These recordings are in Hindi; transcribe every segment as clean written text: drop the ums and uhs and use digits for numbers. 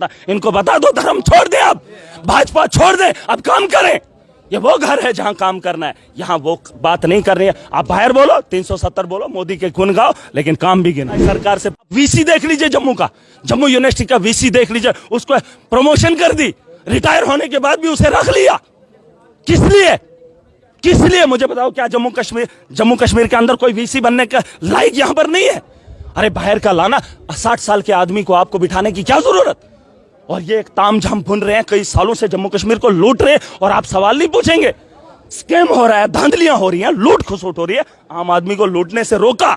इनको बता दो धर्म छोड़ दें, अब भाजपा छोड़ दें, अब काम करें। ये वो घर है जहां काम करना है, यहां वो बात नहीं कर रही है। आप बाहर बोलो, 370 बोलो, मोदी के गुण गाओ, लेकिन काम भी गिना। सरकार से वीसी देख लीजिए, जम्मू का, जम्मू यूनिवर्सिटी का वीसी देख लीजिए, उसको प्रमोशन कर दी, रिटायर होने के बाद भी उसे रख लिया। किस लिए? किस लिए मुझे बताओ। क्या जम्मू कश्मीर के अंदर कोई वीसी बनने का लायक यहां पर नहीं है? अरे बाहर का लाना, 60 साल के आदमी को आपको बिठाने की क्या जरूरत? और ये एक तामझाम बुन रहे हैं, कई सालों से जम्मू कश्मीर को लूट रहे हैं, और आप सवाल नहीं पूछेंगे। स्कैम हो रहा है, धांधलियां हो रही हैं, लूट खसोट हो रही है। आम आदमी को लूटने से रोका,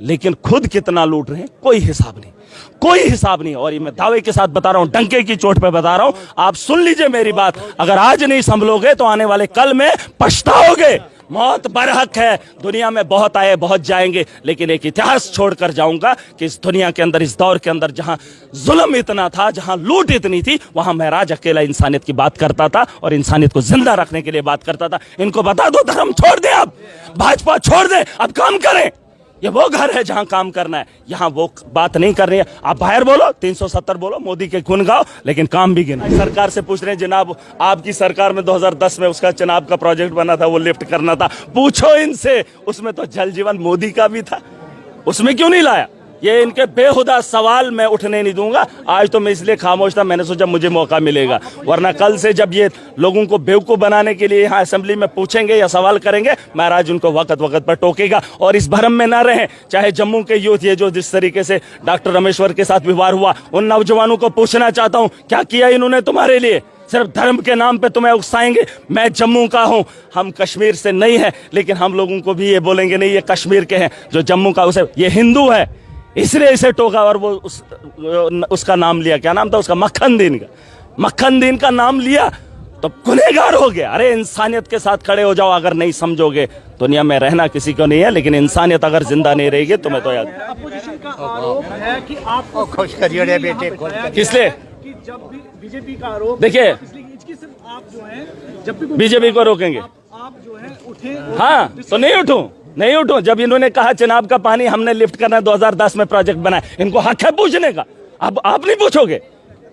लेकिन खुद कितना लूट रहे हैं कोई हिसाब नहीं, कोई हिसाब नहीं। और ये मैं दावे के साथ बता रहा हूं, डंके की चोट पे बता रहा हूं, आप सुन लीजिए मेरी बात। अगर आज नहीं संभलोगे तो आने वाले कल में पछताओगे। मौत बरहक है, दुनिया में बहुत आए बहुत जाएंगे, लेकिन एक इतिहास छोड़कर जाऊंगा कि इस दुनिया के अंदर, इस दौर के अंदर जहां जुल्म इतना था, जहां लूट इतनी थी, वहां महराज अकेला इंसानियत की बात करता था और इंसानियत को जिंदा रखने के लिए बात करता था। इनको बता दो धर्म छोड़ दें, अब भाजपा छोड़ दें, अब काम करें। ये वो घर है जहां काम करना है, यहां वो बात नहीं कर रही है। आप बाहर बोलो, 370 बोलो, मोदी के गुण गाओ, लेकिन काम भी गिना। सरकार से पूछ रहे हैं, जनाब आपकी सरकार में 2010 में उसका चुनाव का प्रोजेक्ट बना था, वो लिफ्ट करना था, पूछो इनसे। उसमें तो जल जीवन मोदी का भी था, उसमें क्यों नहीं लाया? ये इनके बेहुदा सवाल मैं उठने नहीं दूंगा। आज तो मैं इसलिए खामोश था, मैंने सोचा मुझे मौका मिलेगा, वरना कल से जब ये लोगों को बेवकूफ बनाने के लिए यहाँ असेंबली में पूछेंगे या सवाल करेंगे, महाराज उनको वक्त वक्त पर टोकेगा। और इस भरम में ना रहें, चाहे जम्मू के यूथ, ये जो जिस तरीके से डॉक्टर रमेश्वर के साथ व्यवहार हुआ, उन नौजवानों को पूछना चाहता हूँ, क्या किया इन्होंने तुम्हारे लिए? सिर्फ धर्म के नाम पे तुम्हें उकसाएंगे। मैं जम्मू का हूं, हम कश्मीर से नहीं है, लेकिन हम लोगों को भी ये बोलेंगे नहीं ये कश्मीर के हैं। जो जम्मू का उसे ये हिंदू है, इसलिए इसे टोका। और वो उसका नाम लिया, क्या नाम था उसका? मक्खन दीन का, मक्खन दीन का नाम लिया तो गुनहगार हो गया। अरे इंसानियत के साथ खड़े हो जाओ, अगर नहीं समझोगे दुनिया में रहना किसी को नहीं है, लेकिन इंसानियत अगर जिंदा नहीं रहेगी तो मैं तो याद अपोजिशन का आरोप है कि आप खुश करिए बेटे, किसलिए कि जब भी बीजेपी का आरोप, देखिए सिर्फ आप जो है जब भी बीजेपी को रोकेंगे, आप जो है उठे, हाँ तो नहीं उठूं। जब इन्होंने कहा चुनाव का पानी हमने लिफ्ट करना है, 2010 में प्रोजेक्ट बनाया, इनको हक है पूछने का। अब आप नहीं पूछोगे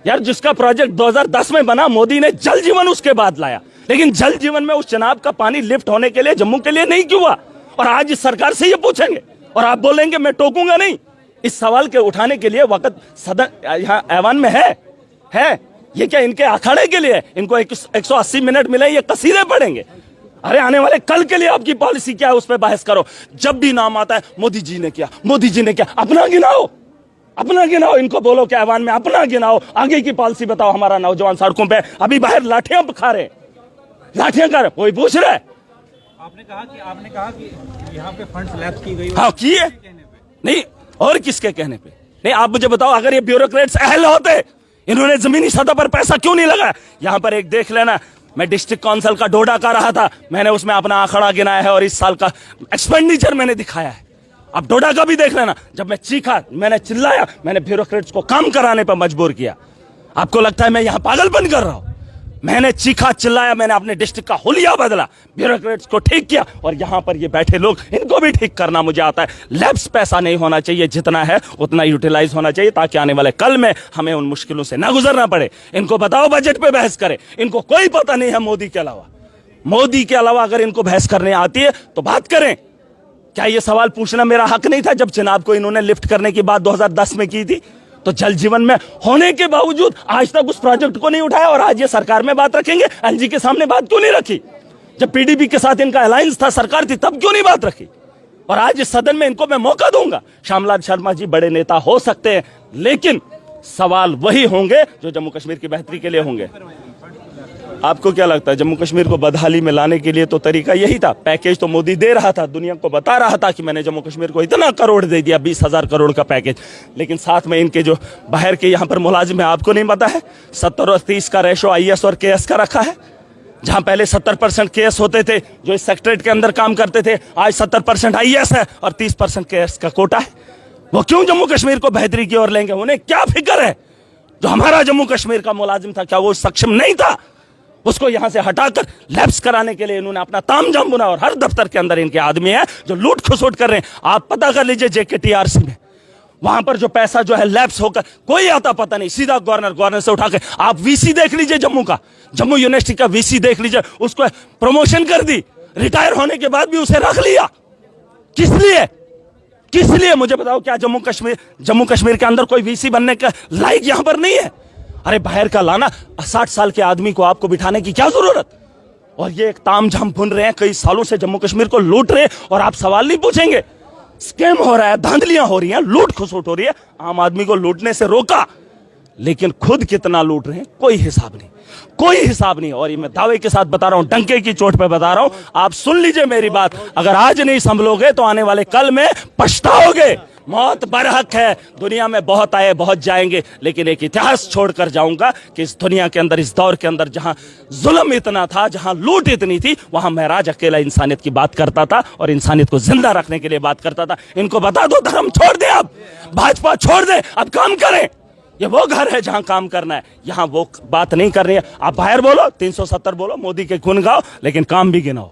यार, जिसका प्रोजेक्ट 2010 में बना, मोदी ने जल जीवन उसके बाद लाया, लेकिन जल जीवन में उस चुनाव का पानी लिफ्ट होने के लिए जम्मू के लिए नहीं क्यों हुआ? और आज इस सरकार से ये पूछेंगे और आप बोलेंगे मैं टोकूंगा नहीं। इस सवाल के उठाने के लिए वक्त सदन यहाँ ऐवान में है। ये क्या इनके अखाड़े के लिए? इनको 180 मिनट मिले, ये कसीदे पढ़ेंगे। अरे आने वाले कल के लिए आपकी पॉलिसी क्या है, उस पर बहस करो। जब भी नाम आता है मोदी जी ने किया, मोदी जी ने क्या, अपना गिनाओ, अपना गिनाओ। इनको बोलो कि ऐवान में अपना गिनाओ, आगे की पॉलिसी बताओ। हमारा नौजवान सड़कों पे अभी बाहर लाठियां खा रहे, लाठियां खा रहे, कोई पूछ रहा है? आपने कहा कि यहाँ पे फंड्स लैप्स की गई, हाँ किए नहीं, और किसके कहने पे नहीं? आप मुझे बताओ, अगर ये ब्यूरोक्रेट्स अहल होते, इन्होंने जमीनी सतह पर पैसा क्यों नहीं लगाया? यहाँ पर एक देख लेना, मैं डिस्ट्रिक्ट काउंसिल का डोडा कर रहा था, मैंने उसमें अपना आंकड़ा गिनाया है और इस साल का एक्सपेंडिचर मैंने दिखाया है। अब डोडा का भी देख लेना, जब मैं चीखा, मैंने चिल्लाया, मैंने ब्यूरोक्रेट्स को काम कराने पर मजबूर किया। आपको लगता है मैं यहाँ पागलपन कर रहा हूँ? मैंने चीखा चिल्लाया, मैंने अपने डिस्ट्रिक्ट का हुलिया बदला, ब्यूरोक्रेट्स को ठीक किया, और यहाँ पर ये बैठे लोग, इनको भी ठीक करना मुझे आता है। लैब्स पैसा नहीं होना चाहिए, जितना है उतना यूटिलाइज होना चाहिए, ताकि आने वाले कल में हमें उन मुश्किलों से ना गुजरना पड़े। इनको बताओ बजट पे बहस करें, इनको कोई पता नहीं है मोदी के अलावा। मोदी के अलावा अगर इनको बहस करने आती है तो बात करें। क्या ये सवाल पूछना मेरा हक नहीं था जब चुनाव को इन्होंने लिफ्ट करने की बात 2010 में की थी? तो जल जीवन में होने के बावजूद आज तक उस प्रोजेक्ट को नहीं उठाया, और आज ये सरकार में बात रखेंगे। एलजी के सामने बात क्यों नहीं रखी? जब पीडीपी के साथ इनका अलायंस था, सरकार थी, तब क्यों नहीं बात रखी? और आज इस सदन में इनको मैं मौका दूंगा। श्यामलाल शर्मा जी बड़े नेता हो सकते हैं, लेकिन सवाल वही होंगे जो जम्मू कश्मीर की बेहतरी के लिए होंगे। आपको क्या लगता है, जम्मू कश्मीर को बदहाली में लाने के लिए तो तरीका यही था? पैकेज तो मोदी दे रहा था, दुनिया को बता रहा था कि मैंने जम्मू कश्मीर को इतना करोड़ दे दिया, 20,000 करोड़ का पैकेज, लेकिन साथ में इनके जो बाहर के यहाँ पर मुलाजिम है, आपको नहीं पता है 70 और 30 का रेशो IAS और KS का रखा है। जहां पहले 70% KS होते थे जो इस सेक्रेटरीट के अंदर काम करते थे, आज 70% IAS है और 30% KS का कोटा है। वो क्यों जम्मू कश्मीर को बेहतरी की ओर लेंगे? उन्हें क्या फिक्र है? जो हमारा जम्मू कश्मीर का मुलाजिम था, क्या वो सक्षम नहीं था? उसको यहां से हटाकर लैब्स कराने के लिए इन्होंने अपना तामझाम बुना, और हर दफ्तर के अंदर इनके आदमी हैं जो लूट खसोट कर रहे हैं। आप पता कर लीजिए JKTRC में वहां पर जो पैसा जो है लैप्स होकर कोई आता पता नहीं, सीधा गवर्नर से उठा के आप वीसी देख लीजिए, जम्मू यूनिवर्सिटी का वीसी देख लीजिए, उसको प्रमोशन कर दी, रिटायर होने के बाद भी उसे रख लिया। किस लिए मुझे बताओ, क्या जम्मू कश्मीर के अंदर कोई वीसी बनने का लायक यहां पर नहीं है? अरे बाहर का लाना, 60 साल के आदमी को आपको बिठाने की क्या जरूरत? और ये एक तामझाम भुन रहे हैं, कई सालों से जम्मू कश्मीर को लूट रहे हैं और आप सवाल नहीं पूछेंगे। स्कैम हो रहा है, धांधलियां हो रही हैं, लूट खसोट हो रही है। आम आदमी को लूटने से रोका, लेकिन खुद कितना लूट रहे हैं कोई हिसाब नहीं। और ये मैं दावे के साथ बता रहा हूं, डंके की चोट पे बता रहा हूं, आप सुन लीजिए मेरी बात, अगर आज नहीं संभलोगे तो आने वाले कल में पछताओगे। मौत बरहक है, दुनिया में बहुत आए बहुत जाएंगे, लेकिन एक इतिहास छोड़कर जाऊंगा कि इस दुनिया के अंदर, इस दौर के अंदर जहां जुल्म इतना था, जहां लूट इतनी थी, वहां महराज अकेला इंसानियत की बात करता था और इंसानियत को जिंदा रखने के लिए बात करता था। इनको बता दो धर्म छोड़ दे, अब भाजपा छोड़ दे, अब काम करें। ये वो घर है जहां काम करना है, यहां वो बात नहीं कर रही है। आप बाहर बोलो, 370 बोलो, मोदी के गुण गाओ, लेकिन काम भी गिनाओ।